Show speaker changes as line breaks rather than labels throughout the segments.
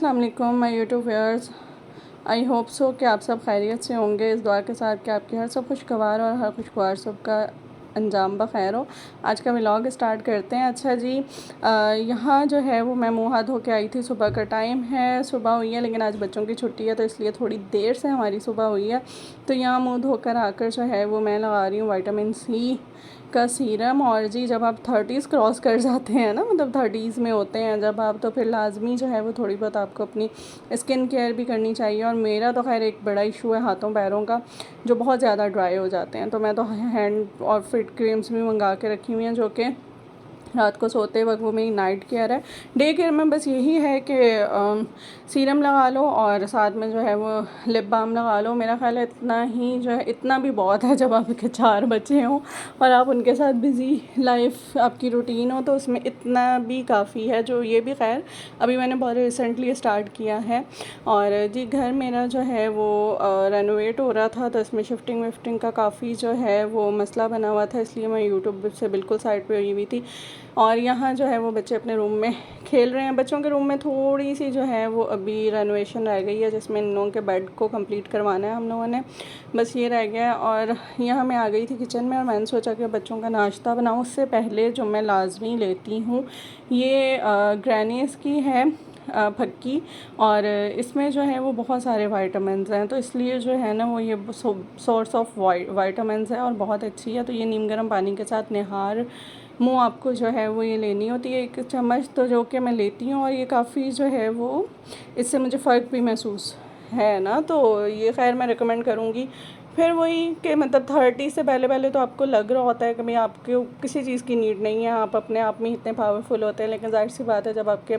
अस्सलाम वालेकुम my YouTube viewers. I hope so कि आप सब खैरियत से होंगे। इस दुआ के साथ कि आपके हर सब खुशगवार और हर खुशगवार सब का अंजाम बखैर हो। आज का व्लॉग स्टार्ट करते हैं। अच्छा जी, यहाँ जो है वो मैं मुँह हाथ धो के आई थी। सुबह का टाइम है, सुबह हुई है, लेकिन आज बच्चों की छुट्टी है तो इसलिए थोड़ी देर से हमारी सुबह हुई है। तो यहाँ मुँह धोकर आकर जो है वो मैं लगा रही हूँ विटामिन सी का सीरम। और जी जब आप 30s क्रॉस कर जाते हैं ना, मतलब 30s में होते हैं जब आप, तो फिर लाजमी जो है वो थोड़ी बहुत आपको अपनी स्किन केयर भी करनी चाहिए। और मेरा तो खैर एक बड़ा इशू है हाथों पैरों का, जो बहुत ज़्यादा ड्राई हो जाते हैं। तो मैं तो हैंड और फिट क्रीम्स भी मंगा के रखी हुई हैं, जो कि रात को सोते वक्त वो मेरी नाइट केयर है। डे केयर में बस यही है कि सीरम लगा लो और साथ में जो है वो लिप बाम लगा लो। मेरा ख़्याल है इतना ही जो है, इतना भी बहुत है। जब आपके 4 बच्चे हों और आप उनके साथ बिज़ी लाइफ आपकी रूटीन हो, तो उसमें इतना भी काफ़ी है। जो ये भी खैर अभी मैंने बहुत रिसेंटली स्टार्ट किया है। और जी घर मेरा जो है वो रेनोवेट हो रहा था, तो इसमें शिफ्टिंग विफ्टिंग का काफ़ी जो है वो मसला बना हुआ था, इसलिए मैं यूट्यूब से बिल्कुल साइड पे हुई थी। और यहाँ जो है वो बच्चे अपने रूम में खेल रहे हैं। बच्चों के रूम में थोड़ी सी जो है वो अभी रेनोवेशन रह गई है, जिसमें इन लोगों के बेड को कंप्लीट करवाना है हम लोगों ने, बस ये रह गया है। और यहाँ मैं आ गई थी किचन में और मैंने सोचा कि बच्चों का नाश्ता बनाऊँ। उससे पहले जो मैं लाजमी लेती हूँ ये ग्रैनीज़ की है फक्की, और इसमें जो है वो बहुत सारे वाइटामिन्स हैं, तो इसलिए जो है ना वो ये सोर्स ऑफ वाइटामिन्स है और बहुत अच्छी है। तो ये नीम गर्म पानी के साथ निहार मुँह आपको जो है वो ये लेनी होती है 1 चम्मच, तो जो कि मैं लेती हूँ। और ये काफ़ी जो है वो, इससे मुझे फ़र्क भी महसूस है ना, तो ये खैर मैं रिकमेंड करूँगी। फिर वही कि मतलब 30 से पहले पहले तो आपको लग रहा होता है कि भाई आपको किसी चीज़ की नीड नहीं है, आप अपने आप में इतने पावरफुल होते हैं। लेकिन ज़ाहिर सी बात है, जब आपके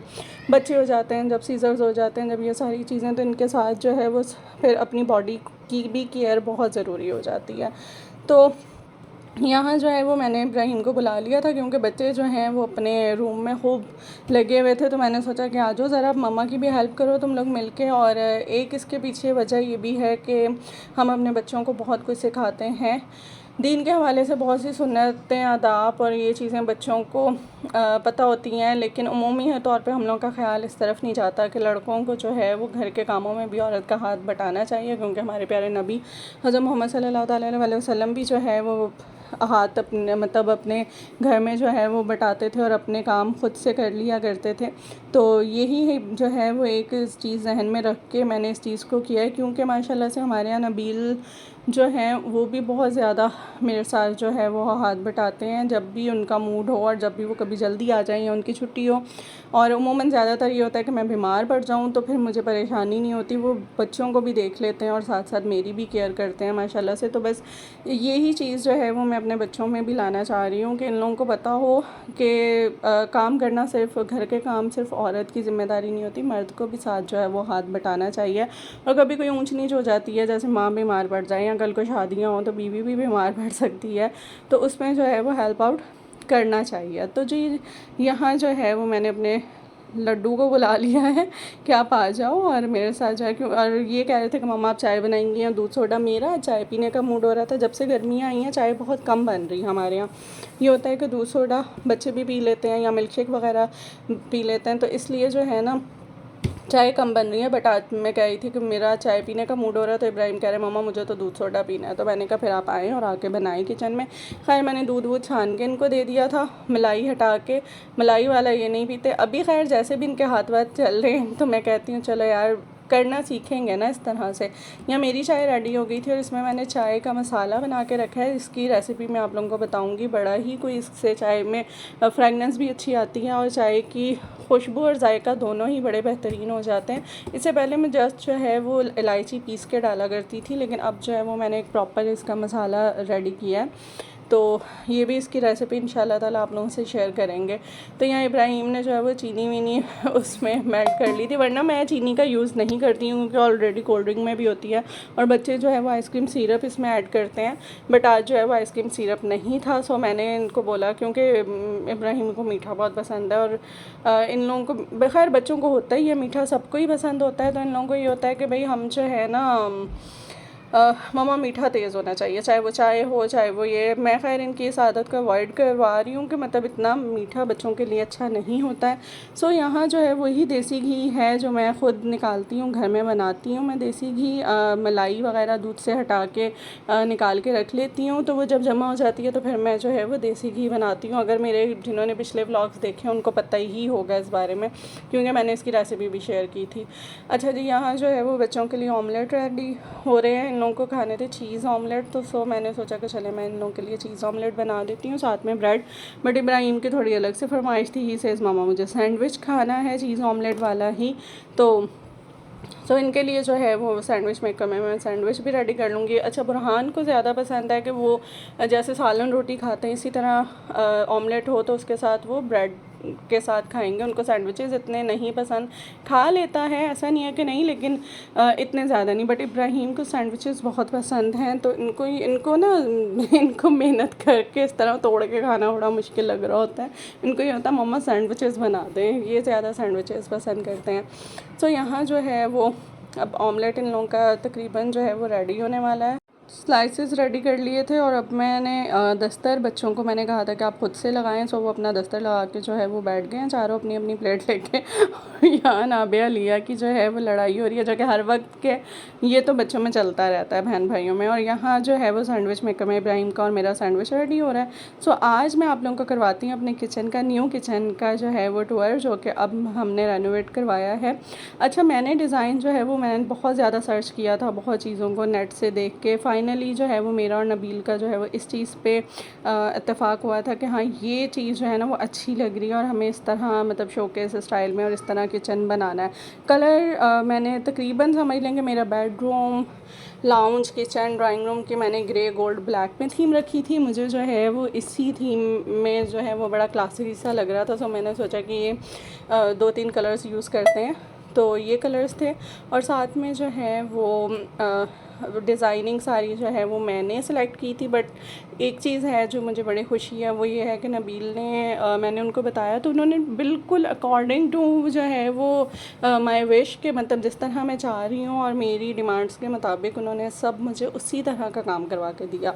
बच्चे हो जाते हैं, जब सीज़र्स हो जाते हैं, जब ये सारी चीज़ें, तो इनके साथ जो है वो फिर अपनी बॉडी की भी केयर बहुत ज़रूरी हो जाती है। तो यहाँ जो है वो मैंने इब्राहिम को बुला लिया था, क्योंकि बच्चे जो हैं वो अपने रूम में खूब लगे हुए थे। तो मैंने सोचा कि आ जाओ ज़रा मम्मा की भी हेल्प करो तुम लोग मिलके। और एक इसके पीछे वजह ये भी है कि हम अपने बच्चों को बहुत कुछ सिखाते हैं दीन के हवाले से, बहुत सी सुन्नतें, आदाब और ये चीज़ें बच्चों को पता होती हैं। लेकिन उमूमी तौर पे हम लोगों का ख़्याल इस तरफ नहीं जाता कि लड़कों को जो है वो घर के कामों में भी औरत का हाथ बटाना चाहिए, क्योंकि हमारे प्यारे नबी हज़रत मोहम्मद सल्लल्लाहु अलैहि वसल्लम भी जो है वो हाथ अपने मतलब अपने घर में जो है वो बटाते थे और अपने काम ख़ुद से कर लिया करते थे। तो यही जो है वो एक चीज़ जहन में रख के मैंने इस चीज़ को किया है, क्योंकि माशाल्लाह से हमारे यहाँ नबील जो हैं वो भी बहुत ज़्यादा मेरे साथ जो है वो हाथ बटाते हैं जब भी उनका मूड हो, और जब भी वो कभी जल्दी आ जाएं या उनकी छुट्टी हो। और उमूमन ज़्यादातर ये होता है कि मैं बीमार पड़ जाऊँ तो फिर मुझे परेशानी नहीं होती, वो बच्चों को भी देख लेते हैं और साथ साथ मेरी भी केयर करते हैं माशाल्लाह से। तो बस यही चीज़ जो है वो मैं अपने बच्चों में भी लाना चाह रही हूँ कि इन लोगों को पता हो कि काम करना, सिर्फ घर के काम सिर्फ औरत की ज़िम्मेदारी नहीं होती, मर्द को भी साथ जो है वो हाथ बटाना चाहिए। और कभी कोई ऊंच नीच हो जाती है, जैसे माँ बीमार पड़ जाए या कल को शादियाँ हों तो बीवी भी बीमार पड़ सकती है, तो उसमें जो है वो हेल्प आउट करना चाहिए। तो जी यहाँ जो है वो मैंने अपने लड्डू को बुला लिया है कि आप आ जाओ और मेरे साथ जाए। क्यों, और ये कह रहे थे कि मम्मा आप चाय बनाएंगी या दूध सोडा। मेरा चाय पीने का मूड हो रहा था, जब से गर्मियाँ आई हैं चाय बहुत कम बन रही है हमारे यहाँ। ये होता है कि दूध सोडा बच्चे भी पी लेते हैं या मिल्क शेक वगैरह पी लेते हैं, तो इसलिए जो है ना चाय कम बन रही है। बट आज मैं कह रही थी कि मेरा चाय पीने का मूड हो रहा है, तो इब्राहिम कह रहे मम्मा मुझे तो दूध सोडा पीना है। तो मैंने कहा फिर आप आएँ और आके बनाएं किचन में। खैर मैंने दूध वूध छान के इनको दे दिया था, मलाई हटा के। मलाई वाला ये नहीं पीते अभी, खैर जैसे भी इनके हाथ वाथ चल रहे हैं तो मैं कहती हूँ चलो यार करना सीखेंगे ना इस तरह से। यहाँ मेरी चाय रेडी हो गई थी और इसमें मैंने चाय का मसाला बना के रखा है। इसकी रेसिपी मैं आप लोगों को बताऊंगी। बड़ा ही कोई इससे चाय में फ्रेगनेंस भी अच्छी आती है और चाय की खुशबू और जायका दोनों ही बड़े बेहतरीन हो जाते हैं। इससे पहले मैं जस्ट जो है वो इलायची पीस के डाला करती थी, लेकिन अब जो है वो मैंने एक प्रॉपर इसका मसाला रेडी किया है। तो ये भी इसकी रेसिपी इंशाल्लाह ताला आप लोगों से शेयर करेंगे। तो यहाँ इब्राहिम ने जो है वो चीनी वीनी उसमें मेल्ट कर ली थी, वरना मैं चीनी का यूज़ नहीं करती हूँ क्योंकि ऑलरेडी कोल्ड ड्रिंक में भी होती है और बच्चे जो है वो आइसक्रीम सिरप इसमें ऐड करते हैं। बट आज जो है वो आइसक्रीम सिरप नहीं था, सो मैंने इनको बोला, क्योंकि इब्राहिम को मीठा बहुत पसंद है और इन लोगों को बखैर बच्चों को होता ही है, मीठा सबको ही पसंद होता है। तो इन लोगों को ये होता है कि भाई हम जो है ना मम्मा मीठा तेज़ होना चाहिए, चाहे वो चाय हो चाहे वो ये। मैं खैर इनकी इस आदत को अवॉइड करवा रही हूँ कि मतलब इतना मीठा बच्चों के लिए अच्छा नहीं होता है। सो यहाँ जो है वही देसी घी है जो मैं ख़ुद निकालती हूँ, घर में बनाती हूँ मैं देसी घी। मलाई वगैरह दूध से हटा के निकाल के रख लेती हूँ, तो वो जब जमा हो जाती है तो फिर मैं जो है वो देसी घी बनाती हूँ। अगर मेरे जिन्होंने पिछले व्लॉग्स देखे हैं उनको पता ही होगा इस बारे में, क्योंकि मैंने इसकी रेसिपी भी शेयर की थी। अच्छा जी, यहाँ जो है वो बच्चों के लिए ऑमलेट रेडी हो रहे हैं। इन लोगों को खाने थे चीज़ ऑमलेट, तो मैंने सोचा कि चले मैं इन लोगों के लिए चीज़ ऑमलेट बना देती हूँ, साथ में ब्रेड। बट इब्राहिम की थोड़ी अलग से फरमाइश थी, ही सेज़ मामा मुझे सैंडविच खाना है चीज़ ऑमलेट वाला ही। तो इनके लिए जो है वो सैंडविच मेकर में मैं सैंडविच भी रेडी कर लूँगी। अच्छा, बुरहान को ज़्यादा पसंद है कि वो जैसे सालन रोटी खाते हैं इसी तरह ऑमलेट हो तो उसके साथ वो ब्रेड के साथ खाएंगे। उनको सैंडविचेस इतने नहीं पसंद, खा लेता है ऐसा नहीं है कि नहीं, लेकिन इतने ज़्यादा नहीं। बट इब्राहिम को सैंडविचेस बहुत पसंद हैं, तो इनको ना इनको मेहनत करके इस तरह तोड़ के खाना बड़ा मुश्किल लग रहा होता है। इनको ये होता है मम्मा सैंडविचेस बना दें, ये ज़्यादा सैंडविचेस पसंद करते हैं। तो यहाँ जो है वो अब ऑमलेट इन लोगों का तकरीबन जो है वो रेडी होने वाला है। स्लाइसेस रेडी कर लिए थे और अब मैंने दस्तर, बच्चों को मैंने कहा था कि आप खुद से लगाएं, सो वो अपना दस्तर लगा के जो है वो बैठ गए हैं चारों अपनी अपनी प्लेट लेके। यहाँ नाबिया लिया की जो है वो लड़ाई हो रही है, जो कि हर वक्त के ये तो बच्चों में चलता रहता है बहन भाइयों में। और यहाँ जो है वो सैंडविच मेकर में इब्राहिम का और मेरा सैंडविच रेडी हो रहा है। सो आज मैं आप लोगों को करवाती हूँ अपने किचन का, न्यू किचन का जो है वो टूर, जो कि अब हमने रेनोवेट करवाया है। अच्छा, मैंने डिज़ाइन जो है वो मैंने बहुत ज़्यादा सर्च किया था, बहुत चीज़ों को नेट से देख के फाइनली जो है वो मेरा और नबील का जो है वो इस चीज़ पे इत्तेफाक हुआ था कि हाँ ये चीज़ जो है ना वो अच्छी लग रही है और हमें इस तरह मतलब शोकेस स्टाइल में और इस तरह किचन बनाना है। कलर मैंने तकरीबन समझ लेंगे मेरा bedroom, lounge, kitchen, drawing room की मैंने ग्रे गोल्ड ब्लैक में थीम रखी थी। मुझे जो है वो इसी थीम में जो है वो बड़ा क्लासिक सा लग रहा था, तो मैंने सोचा कि ये 2-3 कलर्स यूज़ करते हैं, तो ये कलर्स थे। और साथ में जो है वो डिज़ाइनिंग सारी जो है वो मैंने सेलेक्ट की थी। बट एक चीज़ है जो मुझे बड़ी खुशी है, वो ये है कि नबील ने मैंने उनको बताया तो उन्होंने बिल्कुल अकॉर्डिंग टू जो है वो माय विश के मतलब जिस तरह मैं चाह रही हूँ और मेरी डिमांड्स के मुताबिक उन्होंने सब मुझे उसी तरह का काम करवा के दिया।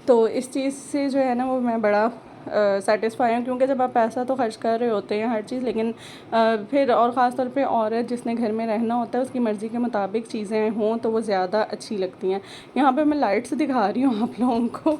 तो इस चीज़ से जो है ना वो मैं बड़ा सेटिस्फाई हूँ, क्योंकि जब आप पैसा तो खर्च कर रहे होते हैं हर चीज़, लेकिन फिर और ख़ास तौर पे औरत जिसने घर में रहना होता है उसकी मर्ज़ी के मुताबिक चीज़ें हों तो वो ज़्यादा अच्छी लगती हैं। यहाँ पे मैं लाइट्स दिखा रही हूँ आप लोगों को,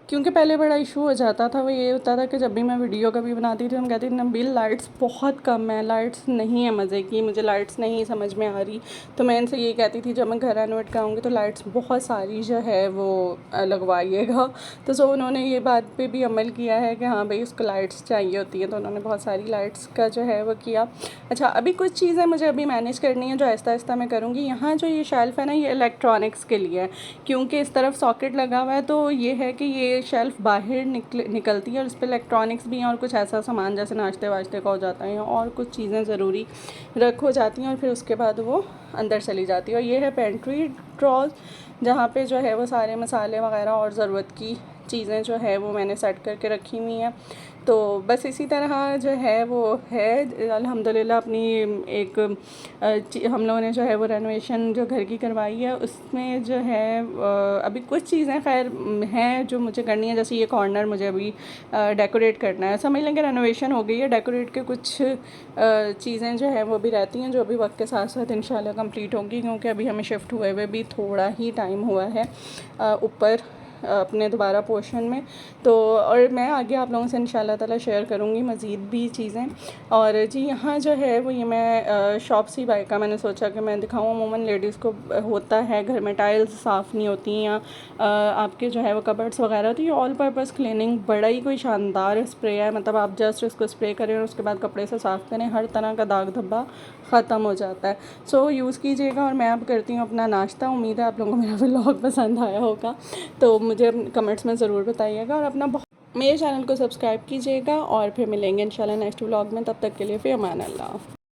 क्योंकि पहले बड़ा इशू हो जाता था। वो ये होता था कि जब भी मैं वीडियो कभी बनाती थी हम कहती थी नबील लाइट्स बहुत कम है, लाइट्स नहीं है मज़े की, मुझे लाइट्स नहीं समझ में आ रही। तो मैं इनसे ये कहती थी जब मैं घर रेनोवेट कराऊंगी तो लाइट्स बहुत सारी जो है वो लगवाइएगा। तो सो उन्होंने ये बात पे भी अमल किया है कि हाँ भाई उसको लाइट्स चाहिए होती है, तो उन्होंने बहुत सारी लाइट्स का जो है वो किया। अच्छा, अभी कुछ चीज़ें मुझे अभी मैनेज करनी है जो आहिस्ता आहिस्ता मैं करूँगी। यहाँ जो ये शेल्फ़ है ना ये इलेक्ट्रॉनिक्स के लिए है, क्योंकि इस तरफ सॉकेट लगा हुआ है, तो ये है कि ये शेल्फ़ बाहर निकलती है और इस पर इलेक्ट्रॉनिक्स भी हैं और कुछ ऐसा सामान जैसे नाश्ते वाश्ते का हो जाता है और कुछ चीज़ें ज़रूरी रख हो जाती हैं और फिर उसके बाद वो अंदर चली जाती है। और ये है पेंट्री ड्रॉज, जहाँ पे जो है वो सारे मसाले वगैरह और ज़रूरत की चीज़ें जो है वो मैंने सेट करके रखी हुई हैं। तो बस इसी तरह जो है वो है अल्हम्दुलिल्लाह। अपनी एक हम लोगों ने जो है वो रेनोवेशन जो घर की करवाई है उसमें जो है अभी कुछ चीज़ें खैर हैं जो मुझे करनी है, जैसे ये कॉर्नर मुझे अभी डेकोरेट करना है। समझ लेंगे रेनोवेशन हो गई है, डेकोरेट के कुछ चीज़ें जो है वो भी रहती हैं जो अभी वक्त के साथ साथ इंशाल्लाह कंप्लीट होंगी, क्योंकि अभी हमें शिफ्ट हुए हुए भी थोड़ा ही टाइम हुआ है ऊपर अपने दोबारा पोर्शन में। तो और मैं आगे आप लोगों से इंशाल्लाह ताला शेयर करूँगी मज़ीद भी चीज़ें। और जी यहाँ जो है वो ये मैं शॉप सी बाई का मैंने सोचा कि मैं दिखाऊँ। अमूमन लेडीज़ को होता है घर में टाइल्स साफ़ नहीं होती या आपके जो है वो कबर्ड्स वगैरह, तो ये ऑल पर्पज़ क्लीनिंग बड़ा ही कोई शानदार स्प्रे है। मतलब आप जस्ट इसको स्प्रे करें और उसके बाद कपड़े से साफ़ करें, हर तरह का दाग धब्बा ख़त्म हो जाता है। सो यूज़ कीजिएगा। और मैं अब करती हूँ अपना नाश्ता। उम्मीद है आप लोगों को मेरा व्लॉग पसंद आया होगा, तो मुझे कमेंट्स में ज़रूर बताइएगा और अपना मेरे चैनल को सब्सक्राइब कीजिएगा। और फिर मिलेंगे इंशाल्लाह नेक्स्ट व्लॉग में, तब तक के लिए फ़ी अमान अल्लाह।